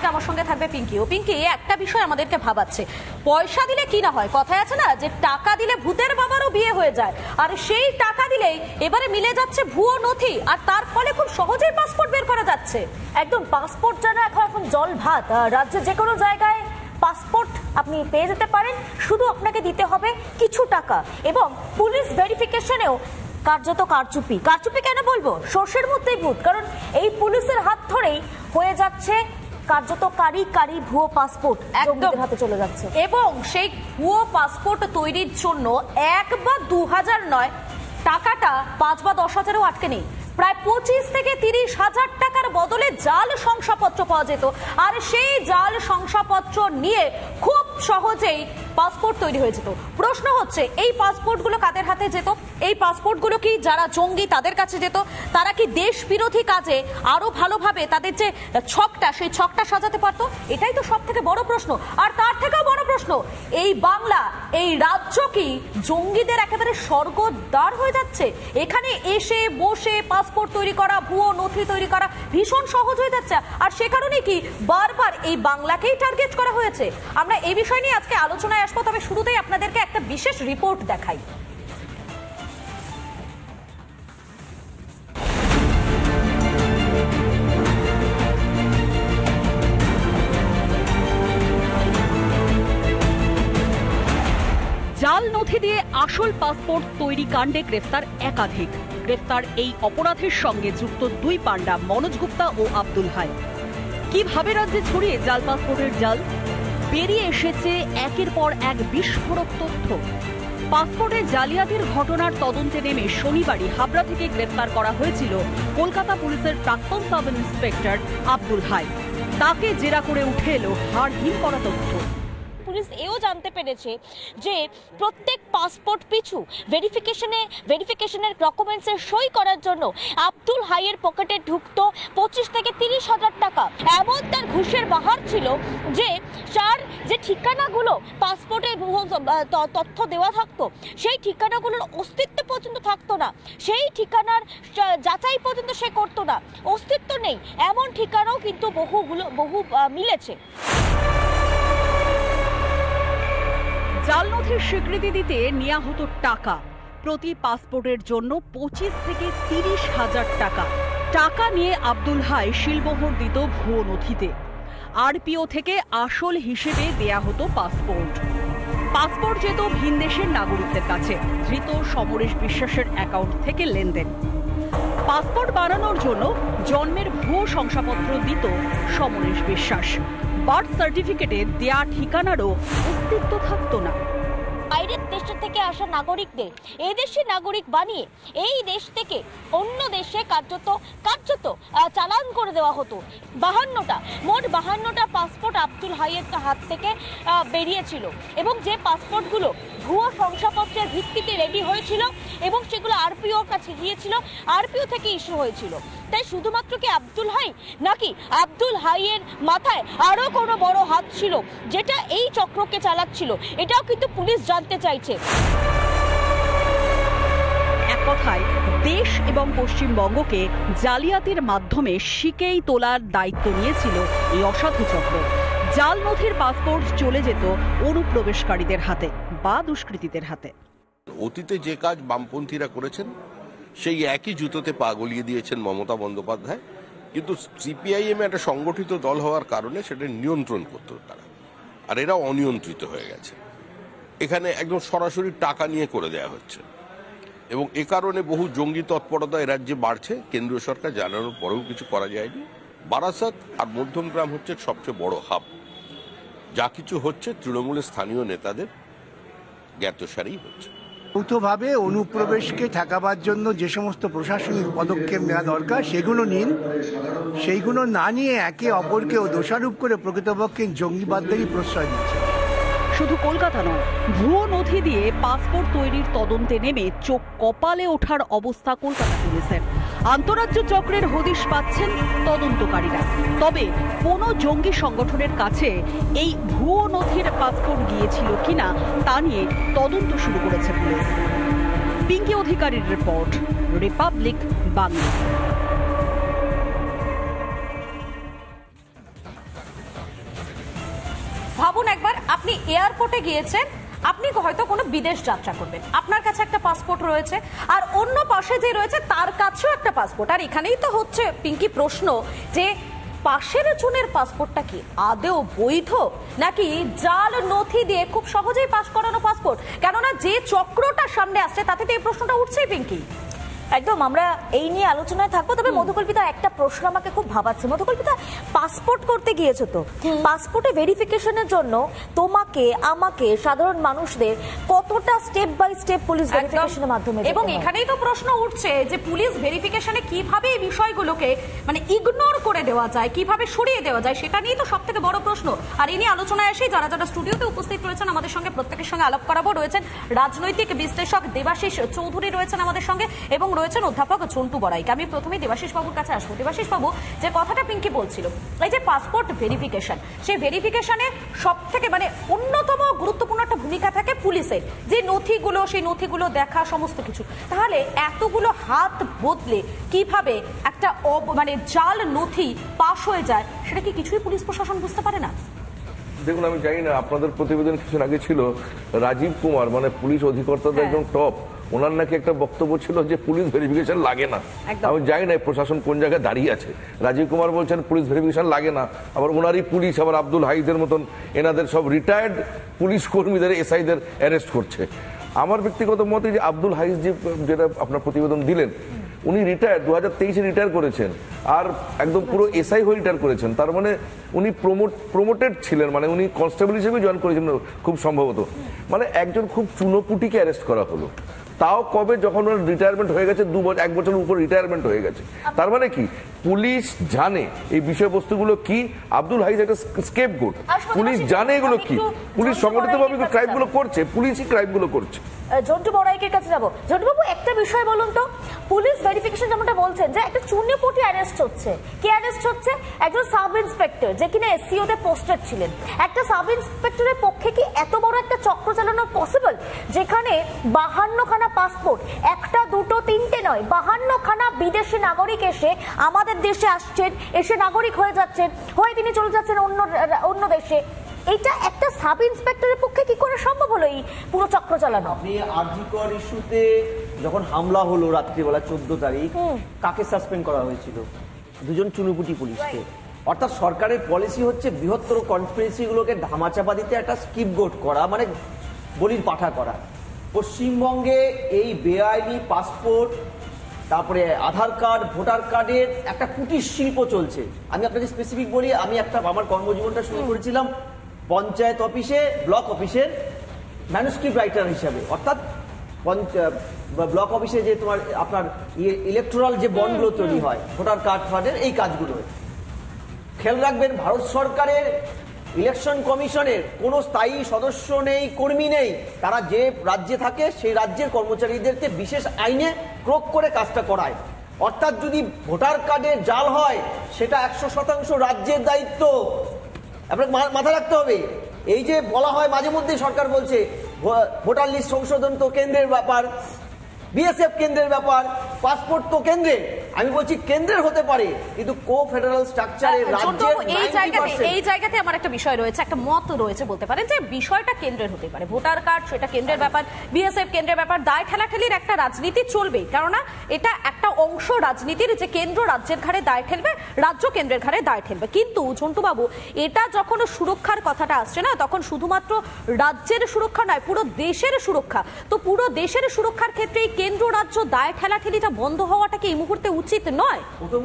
আজকে আমার সঙ্গে থাকবে পিঙ্কি। ও পিঙ্কি, একটা বিষয় আমাদেরকে ভাবাচ্ছে, পয়সা দিলে কি না হয়, কথায় আছে না যে টাকা দিলে ভূতের বাবারও বিয়ে হয়ে যায়, আর সেই টাকা দিলেই এবারে মিলে যাচ্ছে ভুয়ো নথি, আর তার ফলে খুব সহজেই পাসপোর্ট বের করা যাচ্ছে। একদম পাসপোর্ট যেন এখন জল ভাত, রাজ্যের যে কোনো জায়গায় পাসপোর্ট আপনি পেয়ে যেতে পারেন, শুধু আপনাকে দিতে হবে কিছু টাকা। এবং পুলিশ ভেরিফিকেশনেও কার্যত কারচুপি। কারচুপি কেন বলবো, সর্ষের মধ্যেই ভূত, কারণ এই পুলিশের হাত ধরেই হয়ে যাচ্ছে কার্যত কারি ভুয়ো পাসপোর্ট একদম হাতে চলে যাচ্ছে। এবং সেই ভুয়ো পাসপোর্ট তৈরির জন্য 1 বা 2000 নয়, টাকাটা 5 বা 10,000ও আটকে নেই, প্রায় 25 থেকে 30,000 টাকার বদলে জাল শংসাপত্র পাওয়া যেত। আর সেই জাল শংসাপত্র নিয়ে খুব সহজেই পাসপোর্ট তৈরি হয়ে যেত। প্রশ্ন হচ্ছে, এই পাসপোর্টগুলো কাদের হাতে যেত? এই পাসপোর্টগুলো কি যারা জঙ্গি তাদের কাছে যেত? তারা কি দেশ বিরোধী কাজে আরো ভালোভাবে তাদের যে ছকটা, সেই ছকটা সাজাতে পারতো? এটাই তো সব থেকে বড় প্রশ্ন। আর তার থেকেও বড় প্রশ্ন, এই বাংলা, এই রাজ্য কি জঙ্গিদের একেবারে স্বর্গদ্বার হয়ে যাচ্ছে? এখানে এসে বসে পাসপোর্ট তৈরি করা, ভুয়ো নথি তৈরি করা ভীষণ সহজ হয়ে যাচ্ছে। আর সে কারণে কি বারবার এই বাংলাকেই টার্গেট করা হয়েছে? আমরা এই বিষয় নিয়ে আজকে আলোচনায় আসবো, তবে শুরুতেই আপনাদেরকে একটা বিশেষ রিপোর্ট দেখাই। জাল নথি দিয়ে আসল পাসপোর্ট তৈরি কাণ্ডে গ্রেফতার একাধিক। গ্রেফতার এই অপরাধের সঙ্গে যুক্ত 2 পান্ডা, মনোজ গুপ্তা ও আব্দুল হাই। কিভাবে রাজ্যে ছড়িয়ে জাল পাসপোর্টের জাল? বেরিয়ে এসেছে একের পর এক বিস্ফোরক তথ্য। পাসপোর্টের জালিয়াতির ঘটনার তদন্তে নেমে শনিবারই হাবড়া থেকে গ্রেফতার করা হয়েছিল কলকাতা পুলিশের প্রাক্তন সাব ইন্সপেক্টর আব্দুল হাই। তাকে জেরা করে উঠে এলো হাড়হিম করা তথ্য। পুলিশ এও জানতে পেরেছে যে প্রত্যেক পাসপোর্ট পিছু ভেরিফিকেশনের ডকুমেন্টসে সই করার জন্য আব্দুল হাইয়ের পকেটে ঢুকতো 25 থেকে 30,000 টাকা। এমন তার ঘুষের বাহার ছিল যে তার যে ঠিকানাগুলো পাসপোর্টে তথ্য দেওয়া থাকতো, সেই ঠিকানাগুলোর অস্তিত্ব পর্যন্ত থাকতো না, সেই ঠিকানার যাচাই পর্যন্ত সে করতো না, অস্তিত্ব নেই এমন ঠিকানাও কিন্তু বহু মিলেছে। জাল নথির স্বীকৃতি দিতে নেওয়া হতো টাকা, প্রতি পাসপোর্টের জন্য 25 থেকে 30,000 টাকা। টাকা নিয়ে আব্দুল হাই শিলমোহর দিত ভুয়ো নথিতে। আরপিও থেকে আসল হিসেবে দেয়া হতো পাসপোর্ট যেত ভিনদেশের নাগরিকদের কাছে। ধৃত সমরেশ বিশ্বাসের অ্যাকাউন্ট থেকে লেনদেন। পাসপোর্ট বানানোর জন্য জন্মের ভুয়ো শংসাপত্র দিত সমরেশ বিশ্বাস। বার্থ সার্টিফিকেটে দেয়া ঠিকানারও অস্তিত্ব থাকতো না। বাইরের দেশ থেকে আসা নাগরিকদের এই দেশের নাগরিক বানিয়ে এই দেশ থেকে অন্য দেশে কার্যত চালান করে দেওয়া হতো। 52টা, মোট 52টা পাসপোর্ট আব্দুল হাইয়ের হাত থেকে বেরিয়েছিল, এবং যে পাসপোর্টগুলো ভুয়ো শংসাপত্রের ভিত্তিতে রেডি হয়েছিল এবং সেগুলো আরপিওর কাছে গিয়েছিল, আরপিও থেকে ইস্যু হয়েছিল। তাই শুধুমাত্র কি আব্দুল হাই, নাকি আব্দুল হাইয়ের মাথায় আরো কোনো বড় হাত ছিল যেটা এই চক্রকে চালাচ্ছিল? এটাও কিন্তু পুলিশ জানতে চাইছে। এক কথায় দেশ এবং পশ্চিমবঙ্গকে জালিয়াতির মাধ্যমে শিকেই তোলার দায়িত্ব নিয়েছিল এই অসাধু চক্র। জাল নথির পাসপোর্ট চলে যেত অনুপ্রবেশকারীদের হাতে বা দুষ্কৃতীদের হাতে। অতীতে যে কাজ বামপন্থীরা করেছেন সেই একই জুতোতে পা গলিয়ে দিয়েছেন মমতা বন্দ্যোপাধ্যায়, কিন্তু সিপিআইএম একটা সংগঠিত দল হওয়ার কারণে সেটা নিয়ন্ত্রণ করত তারা, আর এরা অনিয়ন্ত্রিত হয়ে গেছে। এখানে একদম সরাসরি টাকা নিয়ে করে দেওয়া হচ্ছে, এবং এ কারণে বহু জঙ্গি তৎপরতা এ রাজ্যে বাড়ছে। কেন্দ্রীয় সরকার জানানোর পরেও কিছু করা যায়নি। বারাসাত আর মধ্যমগ্রাম হচ্ছে সবচেয়ে বড় হাব। যা কিছু হচ্ছে তৃণমূলের স্থানীয় নেতাদের জ্ঞাতসারেই হচ্ছে। যৌথভাবে অনুপ্রবেশকে ঠেকাবার জন্য যে সমস্ত প্রশাসনিক পদক্ষেপ নেওয়া দরকার সেগুলো নিন, সেইগুলো না নিয়ে একে অপরকে দোষারোপ করে প্রকৃতপক্ষে জঙ্গিবাদদেরই প্রশ্রয় দিচ্ছে। শুধু কলকাতা নয়, ভুয়ো নথি দিয়ে পাসপোর্ট তৈরির তদন্তে নেমে চোখ কপালে ওঠার অবস্থা কলকাতা পুলিশের। আন্তঃরাজ্য চক্রের হদিশ পাচ্ছেন তদন্তকারীরা। তবে কোনো জঙ্গি সংগঠনের কাছে এই ভুয়ো নথির পাসপোর্ট গিয়েছিল কিনা তা নিয়ে তদন্ত শুরু করেছে পুলিশ। পিঙ্কি অধিকারীর রিপোর্ট, রিপাবলিক বাংলা। আপনি এয়ারপোর্টে গিয়েছেন, আপনি হয়তো কোনো বিদেশ যাত্রা করবেন, আপনার কাছে একটা পাসপোর্ট রয়েছে, আর অন্য পাশে যে রয়েছে তার কাছেও একটা পাসপোর্ট। আর এখানেই তো হচ্ছে পিঙ্কি প্রশ্ন, যে পাশের জনের পাসপোর্টটা কি আদেও বৈধ, নাকি জাল নথি দিয়ে খুব সহজেই পাস করানো পাসপোর্ট? কেননা যে চক্রটা সামনে আসছে তাতে তো এই প্রশ্নটা উঠছেই পিঙ্কি। একদম, আমরা এই নিয়ে আলোচনায় থাকবো। তবে মধুকল্পিতা, একটা প্রশ্ন আমাকে খুব ভাবাচ্ছে। মধুকল্পিতা, পাসপোর্ট করতে গিয়েছো তো, পাসপোর্টে ভেরিফিকেশনের জন্য তোমাকে, আমাকে, সাধারণ মানুষদের কতটা স্টেপ বাই স্টেপ পুলিশ ভেরিফিকেশনের মাধ্যমে, এবং এখানেই তো প্রশ্ন উঠছে যে পুলিশ ভেরিফিকেশনে কিভাবে এই বিষয়গুলোকে মানে ইগনোর করে দেওয়া যায়, কিভাবে সরিয়ে দেওয়া যায়, সেটা নিয়ে তো সবথেকে বড় প্রশ্ন। আর এই নিয়ে আলোচনায় এসে যারা যারা স্টুডিওতে উপস্থিত রয়েছেন আমাদের সঙ্গে প্রত্যেকের সঙ্গে আলাপ করাবো। রয়েছেন রাজনৈতিক বিশ্লেষক দেবাশিস চৌধুরী রয়েছেন আমাদের সঙ্গে, এবং রয়েছেন অধ্যাপক ঝন্টু বড়াইক। আমি প্রথমে দেবাশিস বাবুর কাছে আসবো। দেবাশিস বাবু, যে কথাটা পিঙ্কি বলছিল, এই যে পাসপোর্ট ভেরিফিকেশন, সেই ভেরিফিকেশনে সব থেকে মানে অন্যতম গুরুত্বপূর্ণ একটা ভূমিকা থাকে পুলিশের, যে নথিগুলো, সেই নথিগুলো দেখা, সমস্ত কিছু। তাহলে এতগুলো হাত বদলে কিভাবে একটা মানে জাল নথি পাশ হয়ে যায়, সেটা কি কিছুই পুলিশ প্রশাসন বুঝতে পারে না? দেখুন, আমি জানি না, আপনাদের প্রতিবেদন কিছুদিন আগে ছিল রাজীব কুমার, মানে পুলিশ অধিকর্তাদের একদম টপ, ওনার নাকি একটা বক্তব্য ছিল যে পুলিশ ভেরিফিকেশন লাগে না। আমি জানি না প্রশাসন কোন জায়গায় দাঁড়িয়ে আছে। রাজীব কুমার বলছেন পুলিশ ভেরিফিকেশন লাগে না, আবার ওনারই পুলিশ আবার আব্দুল হাইদের মতন এনাদের সব রিটায়ার্ড পুলিশ কর্মীদের, এসআইদের অ্যারেস্ট করছে। আমার ব্যক্তিগত মতে যে আব্দুল হাইজ যে যেটা আপনার প্রতিবেদন দিলেন, উনি রিটায়ার 2023-এ রিটায়ার করেছেন, আর একদম পুরো এসআই হয়ে রিটায়ার করেছেন। তার মানে উনি প্রমোটেড ছিলেন, মানে উনি কনস্টেবল হিসেবে জয়েন করেছেন খুব সম্ভবত। মানে একজন খুব চুনোপুটিকে অ্যারেস্ট করা হলো, তাও কবে, যখন ওনার রিটায়ারমেন্ট হয়ে গেছে, 1 বছরের উপর রিটায়ারমেন্ট হয়ে গেছে। তার মানে কি পুলিশ জানে এই বিষয়বস্তুগুলো কি? আব্দুল হাইজ একটা স্কেপগোট, পুলিশ জানে এগুলো কি, পুলিশ সংগঠিতভাবে ক্রাইমগুলো করছে, পুলিশই ক্রাইমগুলো করছে। ঝন্টু বড়াইকের কাছে যাবো। ঝন্টু বাবু, একটা বিষয় বলুন তো, পুলিশ ভেরিফিকেশন যেমনটা বলছেন যে একটা চুনিপুটি অ্যারেস্ট হচ্ছে, কে অ্যারেস্ট হচ্ছে? একজন সাব ইন্সপেক্টর, যে কিনা এসসিও তে পোস্টেড ছিলেন। একটা সাব ইন্সপেক্টরের পক্ষে কি এত বড় একটা চক্র চালানো পসিবল, যেখানে 52খানা পাসপোর্ট, একটা, দুটো, তিনটে নয়, 52খানা বিদেশি নাগরিক এসে আমাদের দেশে আসছেন, এসে নাগরিক হয়ে যাচ্ছেন, হয়ে তিনি চলে যাচ্ছেন অন্য দেশে। এটা একটা সাব ইন্সপেক্টরের পক্ষে কি করে সম্ভব হলো এই পুরো চক্র চালানো? আপনি আরজিকর ইস্যুতে যখন হামলা হলো রাত্রিবেলা 14 তারিখ, কাকে সাসপেন্ড করা হয়েছিল? 2জন চুনুপুটি পুলিশকে। অর্থাৎ সরকারের পলিসি হচ্ছে বৃহত্তর কনস্পিরেসি গুলোকে ধামাচাপা দিতে একটা স্কিপগোট করা, মানে বলির পাঠা করা। পশ্চিমবঙ্গে এই বেআইনি পাসপোর্ট, তারপরে আধার কার্ড, ভোটার কার্ডের একটা কুটির শিল্প চলছে। আমি আপনাকে স্পেসিফিক বলি, আমি আমার কর্মজীবনটা শুরু করেছিলাম পঞ্চায়েত অফিসে, ব্লক অফিসের ম্যানুস্ক্রিপ্ট রাইটার হিসাবে। অর্থাৎ ব্লক অফিসে যে আপনার ইলেকট্রাল যে বন্ডগুলো তৈরি হয়, ভোটার কার্ড ফার্ডের, এই কাজগুলো। খেয়াল রাখবেন, ভারত সরকারের ইলেকশন কমিশনের কোনো স্থায়ী সদস্য নেই, কর্মী নেই। তারা যে রাজ্যে থাকে সেই রাজ্যের কর্মচারীদেরকে বিশেষ আইনে প্রয়োগ করে কাজটা করায়। অর্থাৎ যদি ভোটার কার্ডের জাল হয়, সেটা 100% রাজ্যের দায়িত্ব। আপনাকে মাথায় রাখতে হবে। এই যে বলা হয় মাঝে মধ্যে, সরকার বলছে ভোটার লিস্ট সংশোধন তো কেন্দ্রের ব্যাপার, বিএসএফ কেন্দ্রের ব্যাপার, পাসপোর্ট তো কেন্দ্রের। আমি বলছি কেন্দ্রের হতে পারে, কিন্তু কো ফেডারাল স্ট্রাকচারে রাজ্যের এই জায়গাতে আমার একটা বিষয় রয়েছে, একটা মত রয়েছে বলতে পারেন, যে বিষয়টা কেন্দ্রের হতে পারে, ভোটার কার্ড সেটা কেন্দ্রের ব্যাপার, বিএসএফ কেন্দ্রের ব্যাপার, দায় ঠেলাঠেলির একটা রাজনীতি চলবেই, কেননা এটা একটা অংশ রাজনীতির, যে কেন্দ্র রাজ্যের ঘাড়ে দায় ঠেলবে, রাজ্য কেন্দ্রের ঘাড়ে দায় ঠেলবে। কিন্তু ঝন্টু বাবু, এটা যখন সুরক্ষার কথাটা আসছে না, তখন শুধুমাত্র রাজ্যের সুরক্ষা নয়, পুরো দেশের সুরক্ষা। তো পুরো দেশের সুরক্ষার ক্ষেত্রে কেন্দ্র রাজ্য দায় ঠেলাঠেলিটা বন্ধ হওয়াটা কি এই মুহূর্তে উচিত নয়? প্রথম